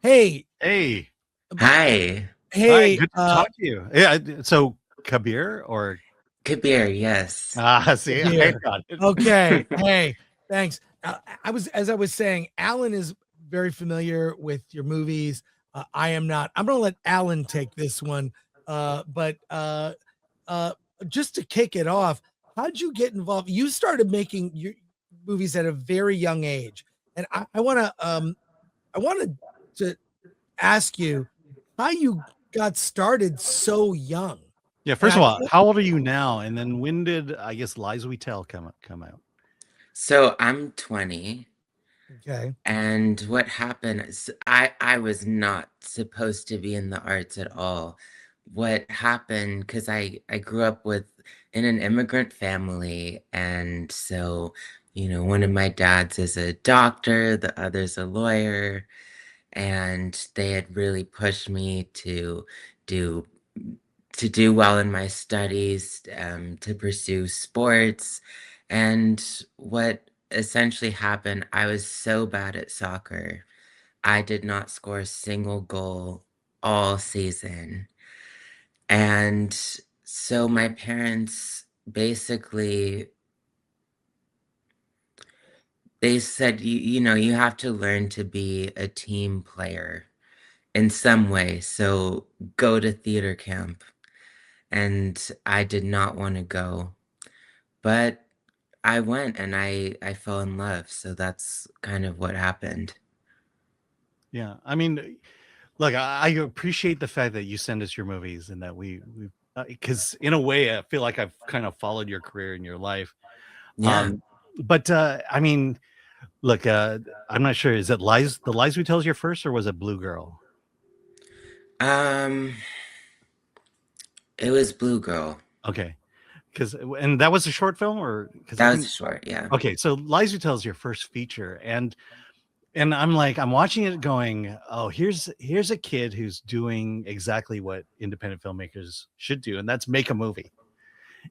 Hey, Hey, Hi, hi, hey, good to talk to you. Yeah, so Kabir or Kabir. Yes. see, I here. got it. Okay. Hey, thanks. As I was saying, Alan is very familiar with your movies. I am not. I'm going to let Alan take this one. But uh, just to kick it off, how'd you get involved? You started making your movies at a very young age, and I wanted to ask you how you got started so young. Yeah, And first I of all, how old are you now? And then when did I guess Lies We Tell come out? So I'm 20, okay. and what happened is I was not supposed to be in the arts at all. What happened, because I grew up with in an immigrant family, and so, one of my dads is a doctor, the other's a lawyer, and they had really pushed me do to do well in my studies, to pursue sports. And what essentially happened, I was so bad at soccer. I did not score a single goal all season. And so my parents basically they said you have to learn to be a team player in some way. So go to theater camp. And I did not want to go. But I went and I fell in love, so that's kind of what happened. Yeah, I mean, look, I appreciate the fact that you send us your movies and that we because in a way I feel like I've kind of followed your career and your life. Yeah. Um, but I mean, look, I'm not sure. Is it Lies We Tell is your first, or was it Blue Girl? Um, it was Blue Girl. Okay, because and that was a short film, or because I That was think short, yeah. okay, so Lies You Tell is your first feature, and I'm watching it going, oh, here's a kid who's doing exactly what independent filmmakers should do, and that's make a movie.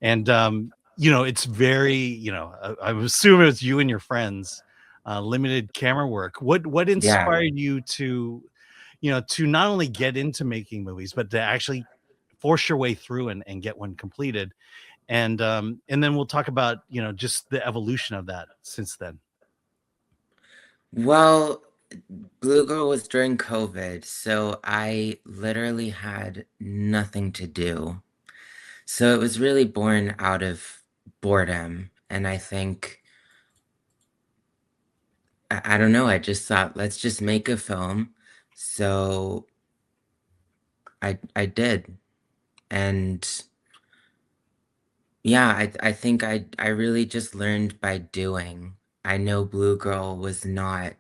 And it's very, I assume it was you and your friends, limited camera work. What Yeah. inspired you to not only get into making movies, but to actually force your way through and get one completed? And then we'll talk about just the evolution of that since then. Well, Blue Girl was during COVID, so I literally had nothing to do. So it was really born out of boredom. And I think, I don't know, I just thought, let's just make a film. So I did. And yeah, I think I really just learned by doing. I know Blue Girl was not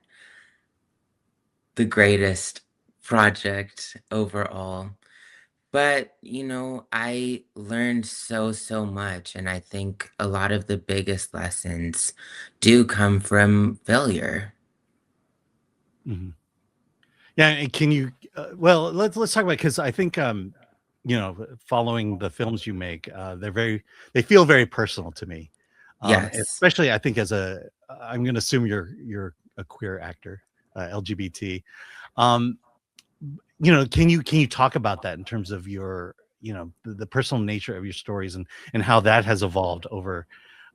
the greatest project overall, but I learned so much, and I think a lot of the biggest lessons do come from failure. Mhm. Yeah, and can you? Well, let's talk about, because I think following the films you make, they feel very personal to me, Yes. especially I think as I'm going to assume you're a queer actor, LGBT. Um, can you talk about that in terms of your the personal nature of your stories and how that has evolved over,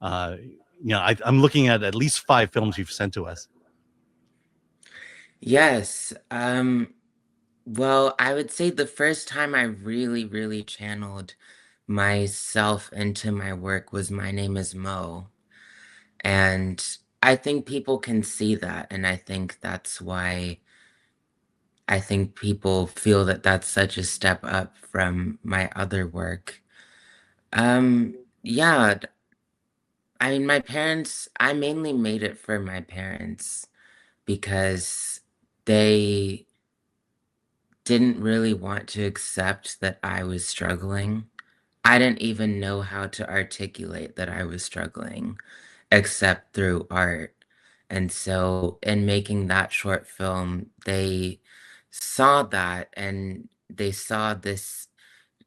I'm looking at least 5 films you've sent to us. Yes. Well, I would say the first time I really channeled myself into my work was My Name is Mo. And I think people can see that. And I think that's why I think people feel that that's such a step up from my other work. Yeah, I mean, I mainly made it for my parents because they didn't really want to accept that I was struggling. I didn't even know how to articulate that I was struggling except through art. And so in making that short film, they saw that and they saw this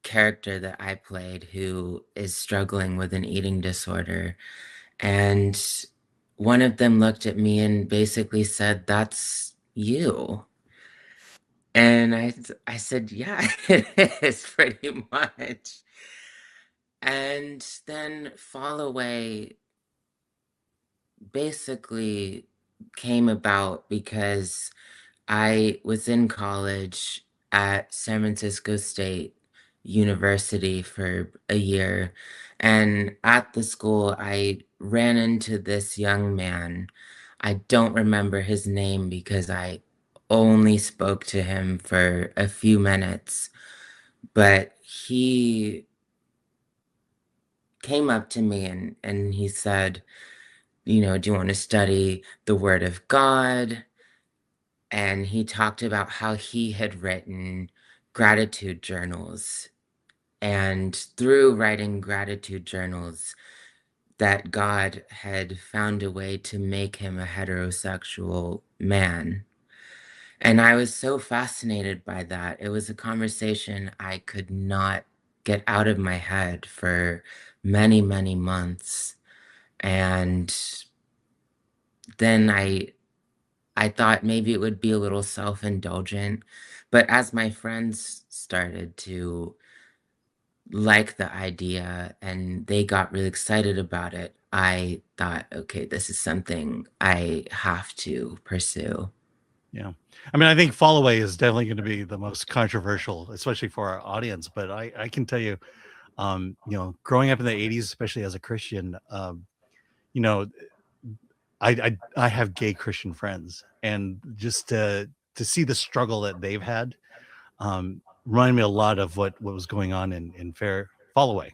character that I played who is struggling with an eating disorder. And one of them looked at me and basically said, "That's you." And I said, yeah, it is pretty much. And then Fallaway basically came about because I was in college at San Francisco State University for a year. And at the school, I ran into this young man. I don't remember his name because I only spoke to him for a few minutes, but he came up to me and he said, do you want to study the Word of God? And he talked about how he had written gratitude journals. And through writing gratitude journals, that God had found a way to make him a heterosexual man. And I was so fascinated by that. It was a conversation I could not get out of my head for many, many months. And then I thought maybe it would be a little self-indulgent, but as my friends started to like the idea and they got really excited about it, I thought, okay, this is something I have to pursue. Yeah. I mean, I think Fallaway is definitely going to be the most controversial, especially for our audience. But I can tell you, growing up in the 80s, especially as a Christian, you know, I have gay Christian friends, and just to see the struggle that they've had, reminded me a lot of what was going on in Fair Fallaway.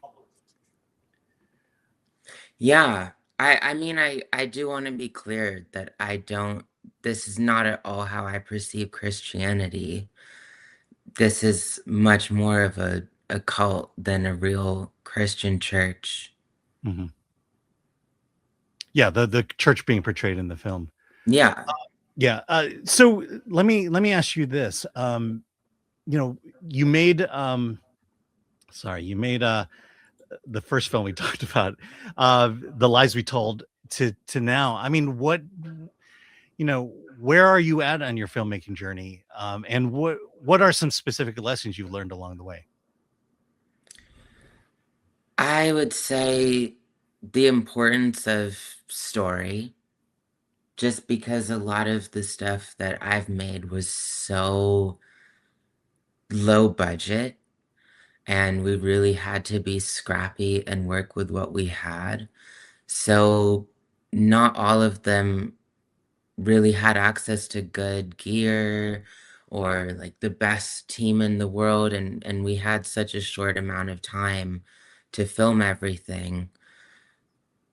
Yeah, I mean, I do want to be clear that this is not at all how I perceive Christianity. This is much more of a cult than a real Christian church. Mhm. Yeah, the church being portrayed in the film. Yeah, Yeah. So let me ask you this. You made you made the first film we talked about, The Lies We Told, to now. I mean, where are you at on your filmmaking journey? And what are some specific lessons you've learned along the way? I would say the importance of story, just because a lot of the stuff that I've made was so low budget and we really had to be scrappy and work with what we had. So not all of them really had access to good gear or like the best team in the world, and we had such a short amount of time to film everything.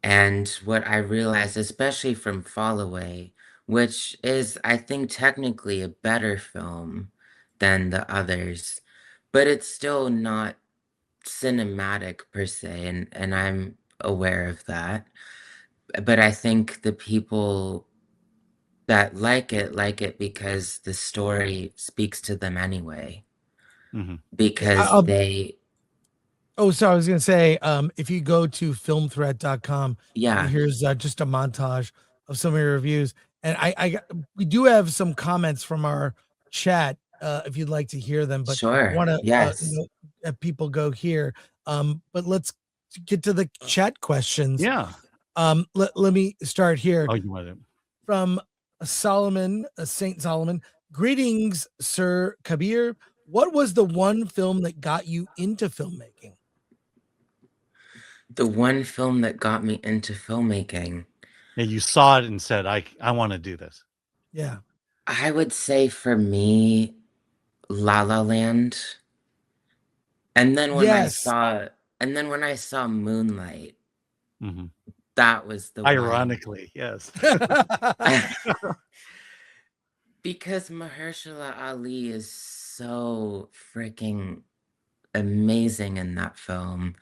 And what I realized, especially from Fallaway, which is, I think, technically a better film than the others, but it's still not cinematic per se, and I'm aware of that. But I think the people that like it because the story speaks to them anyway, Hmm. Yeah, because I'll they, Oh, so I was gonna say, if you go to filmthreat.com, yeah, here's just a montage of some of your reviews. And we do have some comments from our chat, if you'd like to hear them, but I sure, want to yes, have people go here. But let's get to the chat questions. Yeah. Let me start here Oh, you want to? from Solomon, Saint Solomon. Greetings, Sir Kabir. What was the one film that got you into filmmaking? the one film that got me into filmmaking, Yeah, you saw it and said, I want to do this. Yeah. I would say for me, La La Land. And then when I Yes. saw, and then when I saw Moonlight, Hmm. that was the one. Ironically, yes. Because Mahershala Ali is so freaking amazing in that film.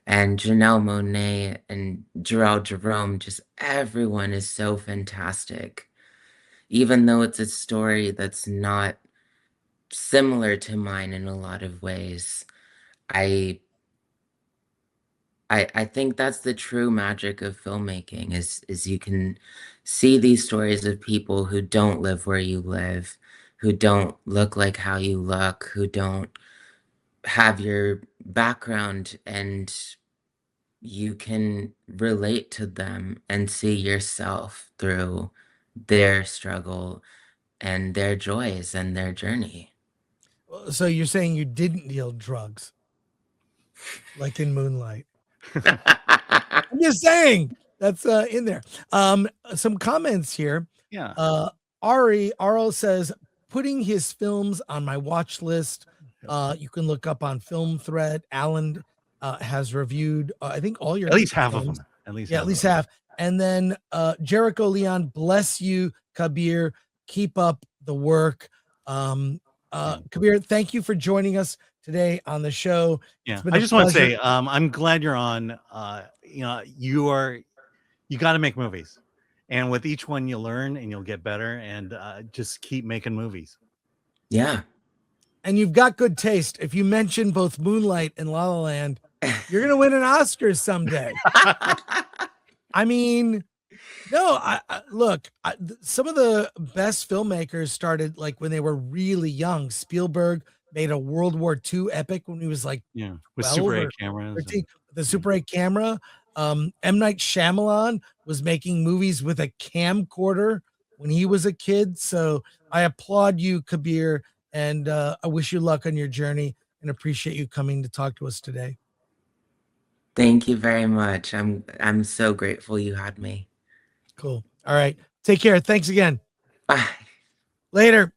And Janelle Monáe and Gerald Jerome, just everyone is so fantastic. Even though it's a story that's not similar to mine in a lot of ways, I I think that's the true magic of filmmaking is you can see these stories of people who don't live where you live, who don't look like how you look, who don't have your background, and you can relate to them and see yourself through their struggle and their joys and their journey. So you're saying you didn't deal drugs like in Moonlight? I'm just saying that's in there. Some comments here. Yeah. Aro says putting his films on my watch list. You can look up on Film Thread. Alan has reviewed, I think, all your At least half of films. them. At least Yeah, at least half. And then Jericho Leon, bless you, Kabir. Keep up the work. Kabir, thank you for joining us today on the show. Yeah, I just want to say, I'm glad you're on. You know, you got to make movies, and with each one you learn and you'll get better, and just keep making movies. Yeah. And you've got good taste. If you mention both Moonlight and La La Land, you're gonna win an Oscar someday. I mean, no, look, some of the best filmmakers started like when they were really young. Spielberg made a World War II epic when he was like with Super 8 cameras. 13, the Super 8 camera. M. Night Shyamalan was making movies with a camcorder when he was a kid. So I applaud you, Kabir, and I wish you luck on your journey and appreciate you coming to talk to us today. Thank you very much. I'm so grateful you had me. Cool. All right. Take care. Thanks again. Bye. Later.